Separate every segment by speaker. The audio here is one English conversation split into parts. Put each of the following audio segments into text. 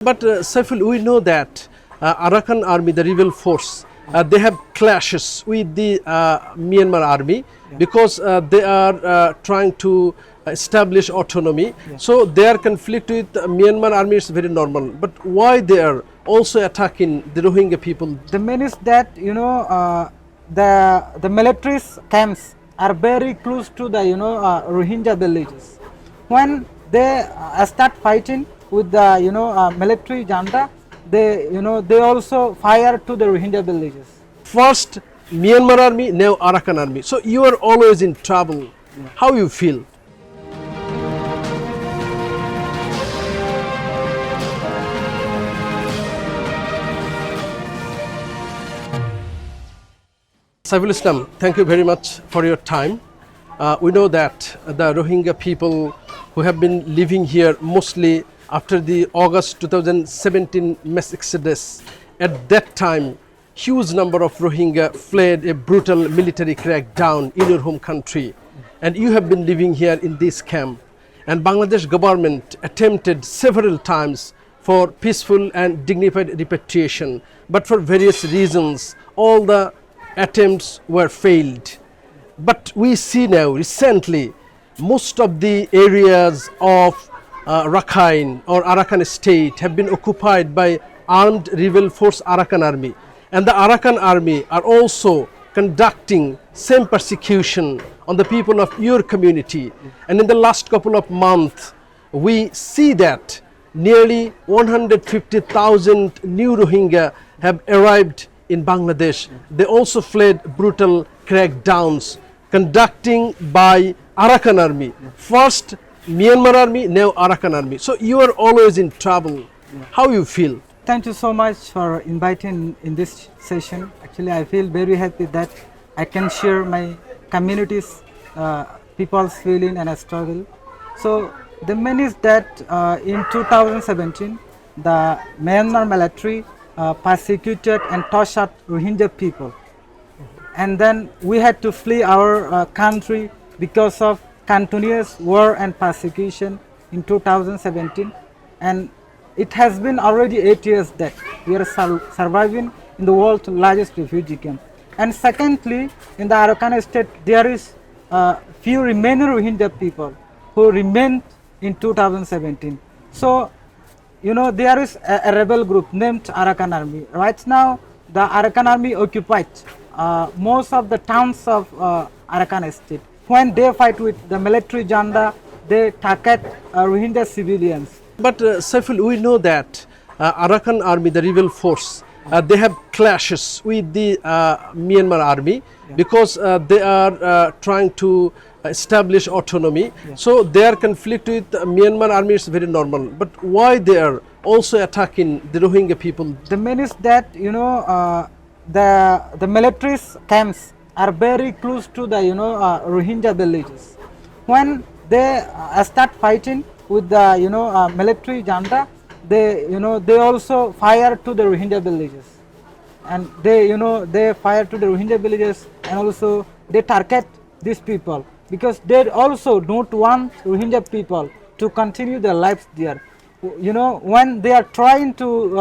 Speaker 1: But Saiful, we know that Arakan army, the rebel force, they have clashes with the Myanmar army because they are trying to establish autonomy. So their conflict with Myanmar army is very normal. But why they are also attacking the Rohingya people?
Speaker 2: The main is that the military camps are very close to the Rohingya villages. When they start fighting with the military junta, they also fire to the Rohingya villages.
Speaker 1: First Myanmar army, now Arakan army. So you are always in trouble. How you feel? Saiful Islam, thank you very much for your time. We know that the Rohingya people who have been living here mostly after the August 2017 mass exodus, at that time, huge number of Rohingya fled a brutal military crackdown in your home country. And you have been living here in this camp. And Bangladesh government attempted several times for peaceful and dignified repatriation. But for various reasons, all the attempts were failed. But we see now recently most of the areas of Rakhine or Arakan state have been occupied by armed rebel force Arakan army, and the Arakan army are also conducting same persecution on the people of your community. And in the last couple of months we see that nearly 150,000 new Rohingya have arrived in Bangladesh. They also fled brutal crackdowns conducting by Arakan army. First Myanmar army, now Arakan army. So you are always in trouble. How you feel?
Speaker 2: Thank you so much for inviting in this session. Actually, I feel very happy that I can share my community's people's feeling and struggle. So the main is that in 2017, the Myanmar military persecuted and tortured Rohingya people. And then we had to flee our country because of continuous war and persecution in 2017, and it has been already 8 years that we are surviving in the world's largest refugee camp. And secondly, in the Arakan state, there is few remaining Rohingya people who remained in 2017. So, there is a rebel group named Arakan Army. Right now, the Arakan Army occupied most of the towns of Arakan state. When they fight with the military junta, they target Rohingya civilians.
Speaker 1: But Saiful, we know that Arakan army, the rebel force, they have clashes with the Myanmar army because they are trying to establish autonomy. So their conflict with Myanmar army is very normal. But why they are also attacking the Rohingya people?
Speaker 2: The main is that the military camps are very close to the Rohingya villages. When they start fighting with the military junta, they also fire to the Rohingya villages, and they fire to the Rohingya villages, and also they target these people because they also don't want Rohingya people to continue their lives there. When they are trying to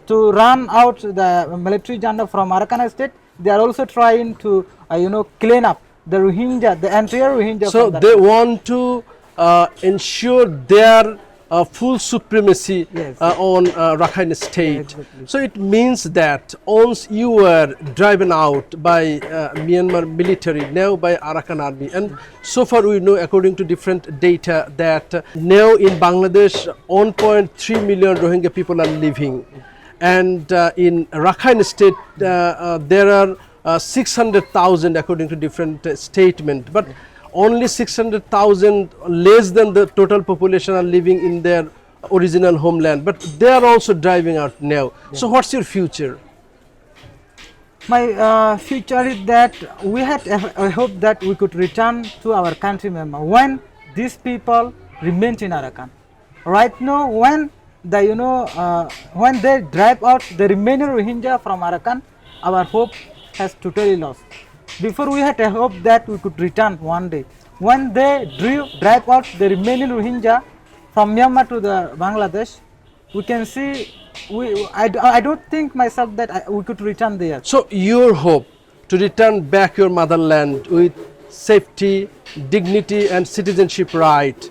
Speaker 2: to run out the military junta from Arakan state, they are also trying to clean up the Rohingya, the entire Rohingya.
Speaker 1: So they want to ensure their full supremacy on Rakhine state.
Speaker 2: Exactly.
Speaker 1: So it means that once you were driven out by Myanmar military, now by Arakan army, and so far we know according to different data that now in Bangladesh 1.3 million Rohingya people are living, and in Rakhine state there are 600,000 according to different statement, but only 600,000 less than the total population are living in their original homeland, but they are also driving out now. So what's your future?
Speaker 2: My future is that we had a hope that we could return to our country member when these people remain in Arakan. Right now, when when they drive out the remaining Rohingya from Arakan, our hope has totally lost. Before we had a hope that we could return one day. When they drive out the remaining Rohingya from Myanmar to the Bangladesh, we can see, I don't think myself that we could return there.
Speaker 1: So your hope to return back your motherland with safety, dignity and citizenship right